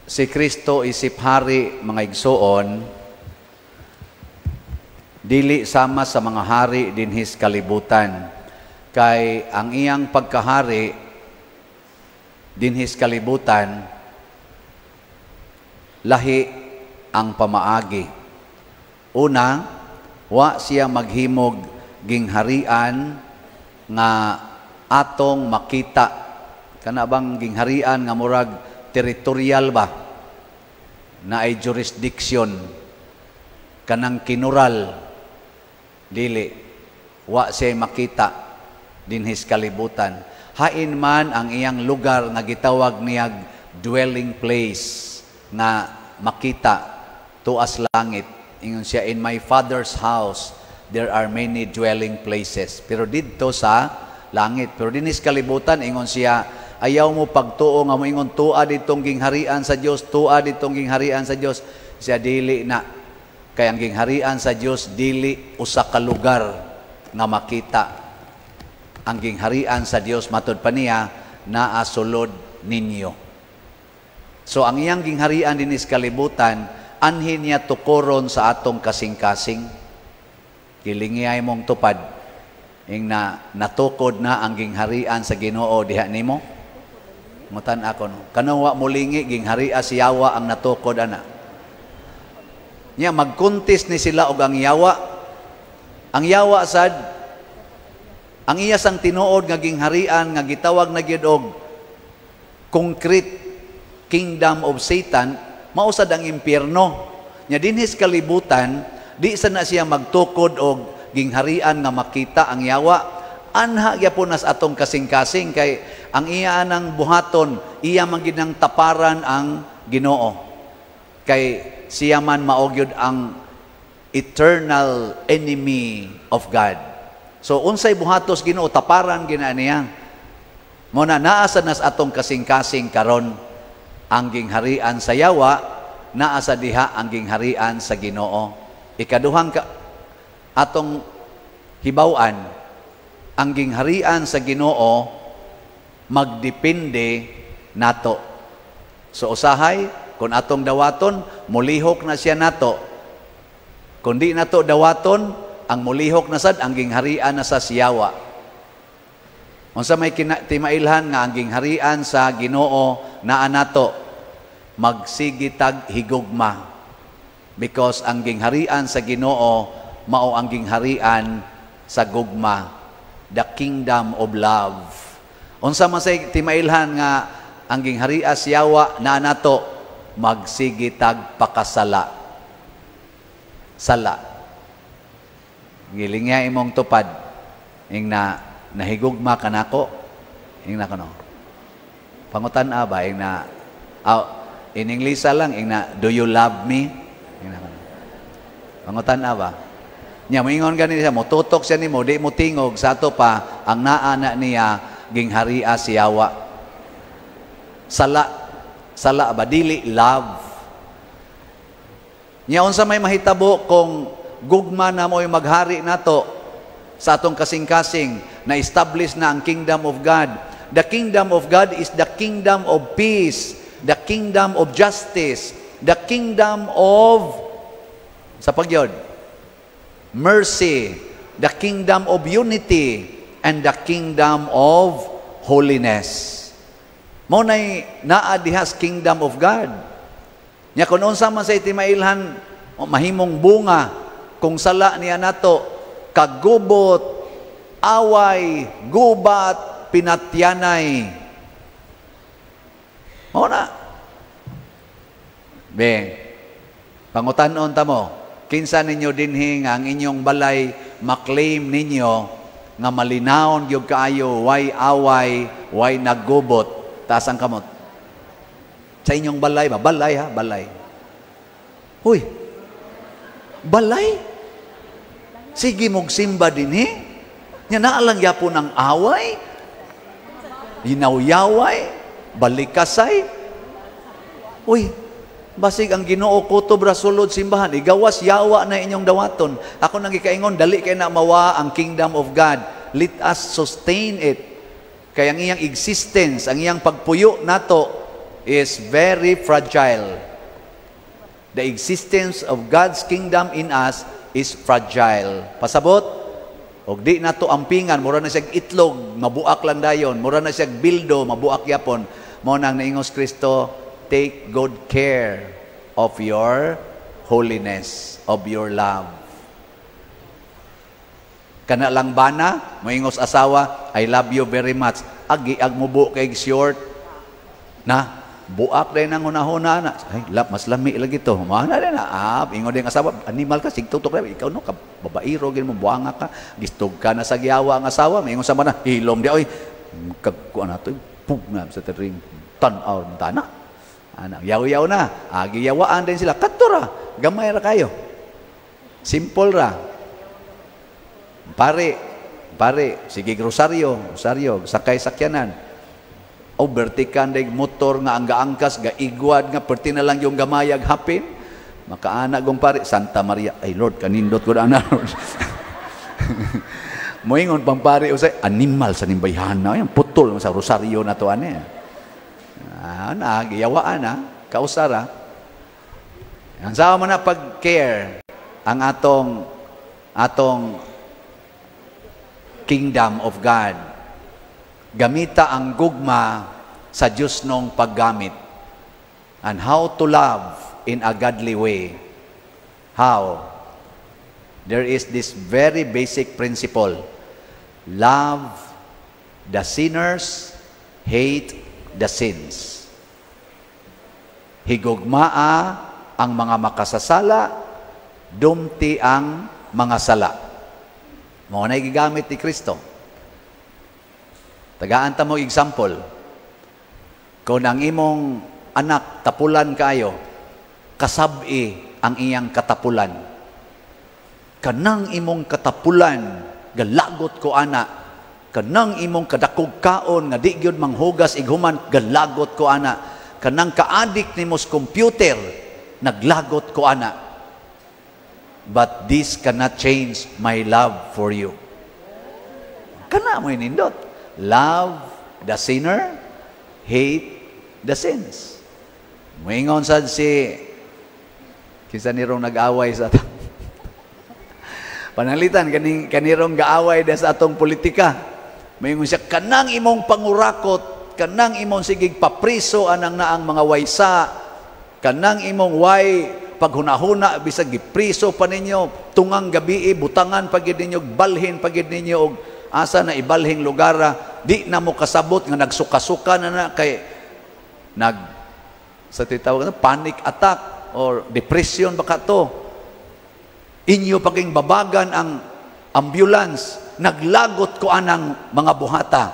si Kristo isip hari mga igsoon, dili sama sa mga hari dinhis kalibutan. Kay ang iyang pagkahari dinhis kalibutan, lahi ang pamaagi. Una, wa siya maghimog gingharian nga atong makita. Kana bang gingharian nga murag teritorial ba? Na ay jurisdiction. Kanang kinural. Dili. Wa siya makita dinhis kalibutan. Hain man ang iyang lugar nga gitawag niyag dwelling place nga makita tuas langit. Ingon siya, in my Father's house there are many dwelling places. Pero dito sa langit. Pero dinhis kalibutan, ingon siya, ayaw mo pagtuo nga mo ingon tua ditong gingharian sa Dios, tua ditong gingharian sa Dios. Siya dili na. Kaya ang gingharian sa Dios dili usa ka lugar nga makita. Ang gingharian sa Dios matud pa niya naa sulod ninyo. So ang iyang gingharian dinis kalibutan, anhin niya tukoron sa atong kasing-kasing. Kilingiyay mong tupad ing natukod na ang gingharian sa Ginoo diha nimo. Mutan ako no. Kanang wa mulingi gingharian si Yawa ang natukod ana. Nya magkuntis ni sila og ang Yawa. Ang Yawa sad ang iya sang tinuod nga gingharian nga gitawag na gyud og concrete kingdom of Satan, mausad ang impyerno. Nya dinhis kalibutan, di sana siya magtukod og gingharian nga makita ang Yawa. Anha gyapon nas atong kasing-kasing kay ang iya nang buhaton, iya man gid nang taparan ang Ginoo. Kay siya man mao gyud ang eternal enemy of God. So unsay buhatos Ginoo, taparan gina niya. Mo na naasa nas atong kasing-kasing karon ang gingharian sa Yawa, naa sa diha ang gingharian sa Ginoo. Ikaduhang atong hibaw-an, ang gingharian sa Ginoo magdepende nato. So usahay, kung atong dawaton, mulihok na siya nato. Kung di nato dawaton, ang mulihok na sad, ang gingharian na sa Yawa. Unsa may timailhan nga ang gingharian sa Ginoo naa nato, magsigitag higugma. Because ang gingharian sa Ginoo mao ang gingharian sa gugma, the kingdom of love. Unsa man say timailhan nga ang gingharian sa Yawa naa nato, magsigitag pakasala. Sala. Giling niya imong tupad ing nahigugma kanako ing na kano. Pangutan ba ing na in English lang ing na, do you love me? Ing na kano. Pangutan ba? Nya moingon gani siya, motutok siya nimo, di mo tingog sa ato pa ang naana niya gingharian si Yawa. Sala ba dili love. Nya unsa may mahitabo kung gugma na mo'y maghari nato sa atong kasing-kasing na establish na ang kingdom of God. The kingdom of God is the kingdom of peace, the kingdom of justice, the kingdom of sa pagyod mercy, the kingdom of unity, and the kingdom of holiness. Mao nay naa dihas kingdom of God. Nya kun unsa man sa timailhan mahimong bunga kung sala niya nato, kagubot, away, gubat, pinatyanay. O na. Beng, pangutanon ta mo, kinsa ninyo dinhi nga ang inyong balay maklaim ninyo nga malinawon gyud kaayo, way away, way naggubot, taas ang kamot. Sa inyong balay ba? Balay ha, balay. Huy, balay? Sige mong simba din Nya naalang yapon ang away, hinawyaway, balikasay. Uy, basig ang Ginoo kutob ra sulod simbahan, igawas yawa na inyong dawaton. Ako nang gikaingon, dali kay na mawa ang kingdom of God. Let us sustain it. Kaya ang iyang existence, ang iyang pagpuyo nato, is very fragile. The existence of God's kingdom in us is fragile. Pasabot, og di na to ampingan, mura na siyang itlog, mabuak lang dayon, mura na siyang bildo, mabuak yapon. Mo nang naingos Kristo, take good care of your holiness, of your love. Kana lang bana, moingos asawa, I love you very much. Agi agmubo kay short na buak din ang hunahuna na. Ay, mas lami lagi to. Mana din na. Ingon din asawa, animal ka, sigtutok na. Ikaw no, babairo, gin mo, buanga ka. Gistog ka na sa giyawa ang asawa. Ingon sa mana, hilom di. Oy, kagkuan na to. Pug na sa tering tanaw, tana. Yaw-yaw na. Giyawaan din sila. Katura, gamay ra kayo. Simple ra. Pare, sige rosaryo, sakay sakyanan. O bertikan day motor nga ang gaangkas, gaigwad nga, perti na lang yung gamayag hapin. Makaana gong pare, Santa Maria, ay Lord, kanindot ko na Lord. Moingon pang pare, usay, animal sa nimbayhana, yung putol sa rosaryo na to, giyawaan kausara. Ang sama mo na pag-care ang atong kingdom of God. Gamita ang gugma sa Diyos nung paggamit. And how to love in a godly way. How? There is this very basic principle. Love the sinners, hate the sins. Higugmaa ang mga makasasala, dumti ang mga sala. Mo na gigamit ni Kristo. Tagaan ta mo example. Kung ang imong anak tapulan kayo, kasabi ang iyang katapulan. Kanang imong katapulan, galagot ko ana. Kanang imong kadakog kaon nga di gyud manghugas ighuman, galagot ko ana. Kanang kaadik nimo sa computer, naglagot ko ana. But this cannot change my love for you. Kana mo inindot. Love the sinner, hate the sins. Moingon sad si kinsa nirong nag-away sa panalitan kanirong gaaway da sa atong politika. Moingon siya, kanang imong pangurakot, kanang imong sigig papriso anang naang mga waysa, kanang imong way paghunahuna bisag gipriso pa ninyo, tungang gabi butangan pagid ninyo, balhin pagid ninyo og asa na ibalhing lugara, di na mo kasabot nga nagsuka-suka na kay sa titawag na panic attack or depression baka to. Inyo paging babagan ang ambulance, naglagot ko anang mga buhata.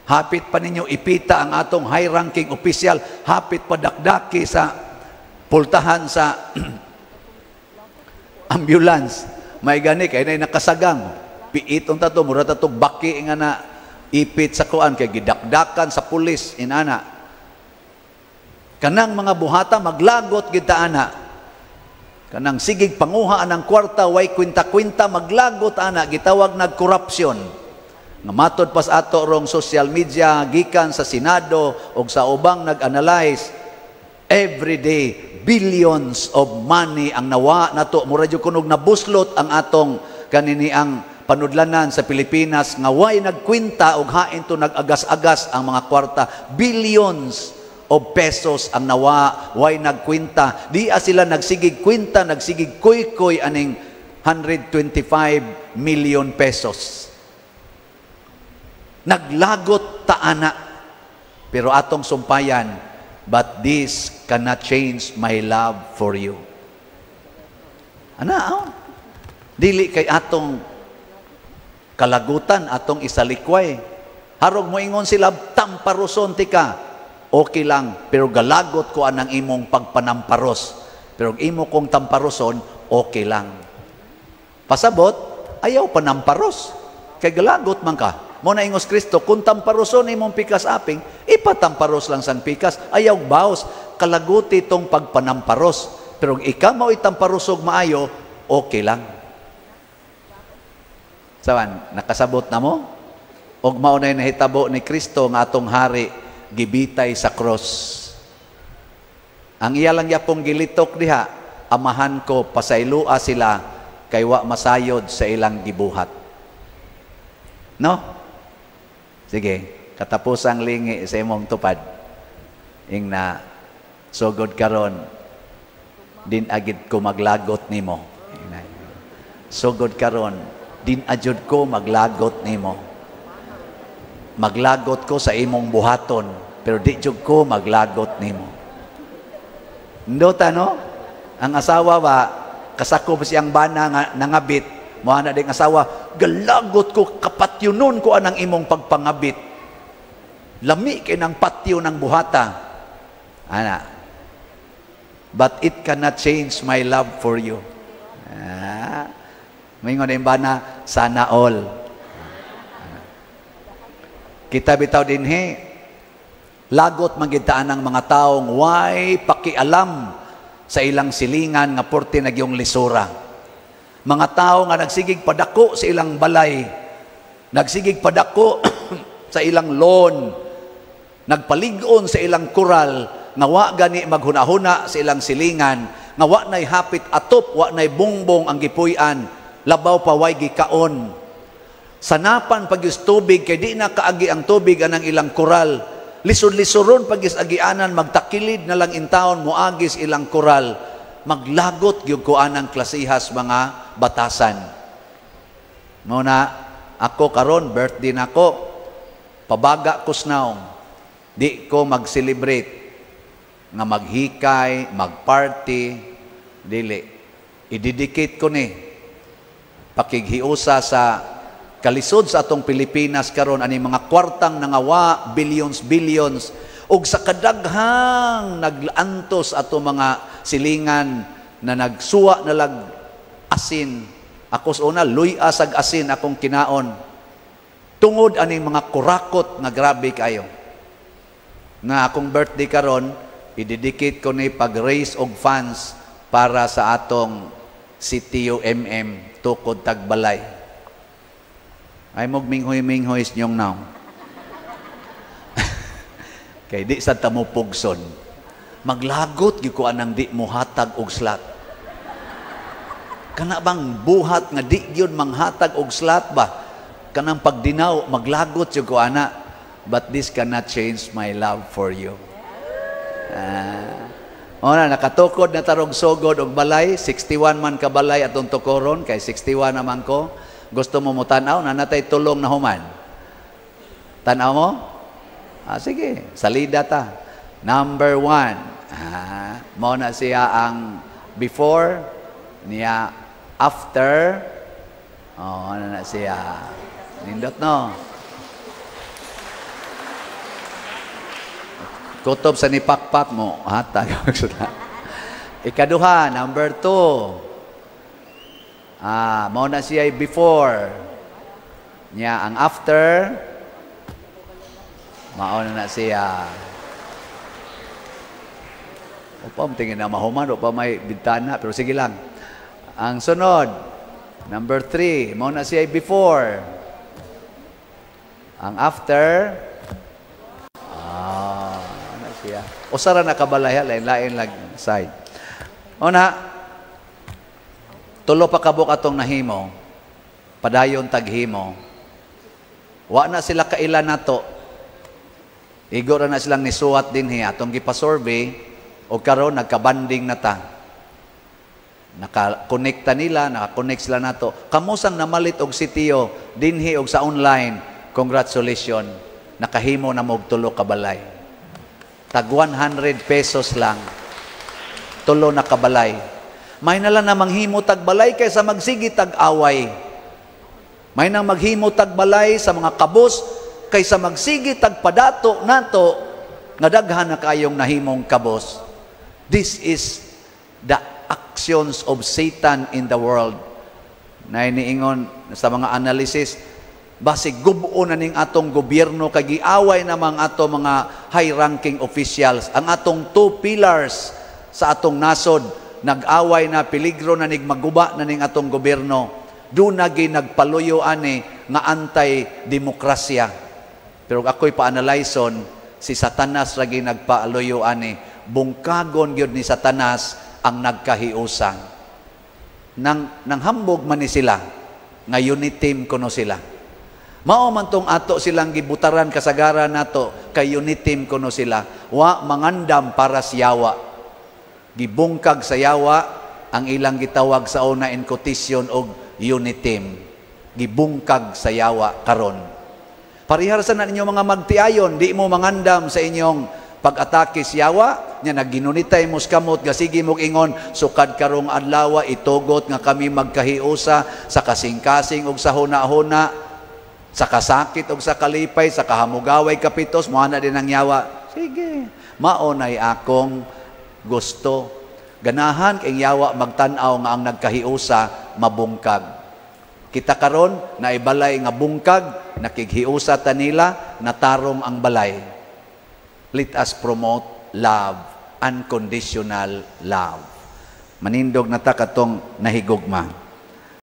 Hapit pa ninyo ipita ang atong high-ranking official, hapit pa dakdaki sa pultahan sa ambulance. May gani kay na nakasagang. Piitong tato, mura tato baki nga na ipit sa kuan kay gidakdakan sa pulis inana. Kanang mga buhata maglagot kita ana. Kanang sigig panguha anang kwarta way kwinta-kwinta maglagot ana, gitawag nag-corruption. Nga matod pas ato rong social media gikan sa Senado og sa ubang nag-analyze, every day billions of money ang nawa nato, mura jud kunog nabuslot ang atong kanini ang panudlanan sa Pilipinas nga way nagkwinta og hain to nag-agas-agas ang mga kwarta. Billions of pesos ang nawa, way nagkwinta. Di sila nagsigig kwinta, nagsigig kuy-kuy aning 125 million pesos. Naglagot taana. Pero atong sumpayan, but this cannot change my love for you. Dili kay atong kalagutan atong isalikway. Harog mo ingon sila, tamparuson tika. Okay lang, pero galagot ko anang imong pagpanamparos. Pero imo kong tamparuson, okay lang. Pasabot, ayaw panamparos. Kay galagot man ka. Mo na ingos Kristo, kung tamparuson imong pikas aping, ipatamparos lang sang pikas. Ayaw baos, kalaguti itong pagpanamparos. Pero ikaw mo itamparusog maayo, okay lang. Sawan, nakasabot na mo? Og maunay nahitabo ni Kristo nga atong hari gibitay sa cross. Ang iya lang yapong gilitok diha, amahan ko, pasaylua sila, kay wa masayod sa ilang gibuhat. No? Sige, katapusang lingi sa imong tupad. Ing na, sugod karon, din agid ko maglagot nimo. Sugod karon, din ajud ko maglagot nimo. Maglagot ko sa imong buhaton, pero di jud ko maglagot nimo. Ndota, no? Ang asawa ba, kasako pa siyang bana nga nangabit, mo na ding asawa, galagot ko, kapatyunon ko anang imong pagpangabit. Lami kay ng patyo ng buhata. Ana. But it cannot change my love for you. Mingon din bana, sana all. Kita bitaw din lagot magitaan ng mga taong why pakialam sa ilang silingan nga porte nagyong lisura. Mga tao nga nagsigig padako sa ilang balay, nagsigig padako sa ilang lawn, nagpalig-on sa ilang kural, nga wa gani maghunahuna sa ilang silingan, nga wa nay hapit atop, wa nay bungbong ang gipuy-an, labaw pa way gikaon. Sanapan pagyus tubig, kay di na kaagi ang tubig anang ilang kural. Lisod-lisoron pagyus agianan, magtakilid na lang intawon, muagis ilang kural. Maglagot gyud ko anang klasihas mga batasan. Muna, ako karon birthday nako, pabaga ko snaong, di ko mag-celebrate, nga maghikay, mag-party, dili. Idedicate ko ni, pakighiusa sa kalisod sa atong Pilipinas karon ani mga kwartang nangawa billions ug sa kadaghang naglantos ato mga silingan na nagsuwa na lag asin. Ako sa una luy asag asin akong kinaon tungod ani mga kurakot nga grabe kayo. Nga akong birthday karon i-dedicate ko ni pag-raise og funds para sa atong CTUMM tukod Tagbalay. Ay minghoy-minghoy nyong now. Kay di sa tamupugson. Maglagot gyud ko anang di mo hatag og slot. Kana bang buhat nga di gyud manghatag og slot ba? Kanang pagdinaw maglagot gyud ko ana. But this cannot change my love for you. Ona nakatukod na tarog sogod og balay, 61 man ka balay atong tukoron kay 61 naman ko. Gusto mo tanaw na natay tulong na human? Tanaw mo? Sige, salida ta. Number 1. Mo na siya ang before, niya after. Ano na siya? Nindot no? Kutob sa nipakpak mo. Ikaduha, number 2. Mao na siya before. Nya ang after, mao na siya. Upa, tingin na mahuman, upa may bintana, pero sige lang. Ang sunod, number 3, mao na siya before. Ang after, ano siya? Usara na kabalaya, lain-lain lang side. Una, tulo pa kabuk atong nahimo, padayon taghimo. Wa na sila kailan nato. Igo na silang nisuwat din atong gipa-survey o karon nagkabanding na ta. Naka-connecta nila, naka-connect sila nato. Kamusang namalit og sitiyo dinhi og sa online. Congratulations. Nakahimo na mo og tulo ka balay. Tag 100 pesos lang. Tulo na kabalay. May nalang na manghimo tagbalay kaysa magsigi tag-away. May nang maghimo tagbalay sa mga kabos kaysa magsigi tagpadato nato nga daghan na kayong nahimong kabos. This is the actions of Satan in the world. Na iniingon sa mga analysis, basig gubuon na ning atong gobyerno kay giaway namang ato mga high-ranking officials. Ang atong 2 pillars sa atong nasod nag-away na, peligro na ning maguba na ning atong gobyerno. Doon naging nagpaluyo ani nga anti-demokrasya. Pero ako'y pa-analyson, Si Satanas lagi nagpaaluyo ani, bungkagon gyud ni Satanas ang nagkahiusa. Nang hambog man ni sila, nga unit team kuno sila. Mao man tong ato silang gibutaran kasagaran nato, kay unit team kuno sila. Wa mangandam para sa yawa. Gibungkag sa yawa, ang ilang gitawag sa una in quotation og unit team. Gibungkag sa yawa karon. Parihar sa na ninyo mga magtiayon, di mo mangandam sa inyong pag-atake sa yawa, nya nagginunitay mo kamot, gasigi mo ingon, sukad karong adlaw, itugot nga kami magkahiusa sa kasing-kasing og sa huna-huna, sa kasakit o sa kalipay, sa kahamugaway kapitos, muha na din ang yawa. Sige, maunay akong gusto. Ganahan kay yawa magtanaw nga ang nagkahiusa mabungkag. Kita karon na ibalay nga bungkag, nakighiusa ta nila, natarong ang balay. Let us promote love, unconditional love. Manindog na ta katong nahigugma.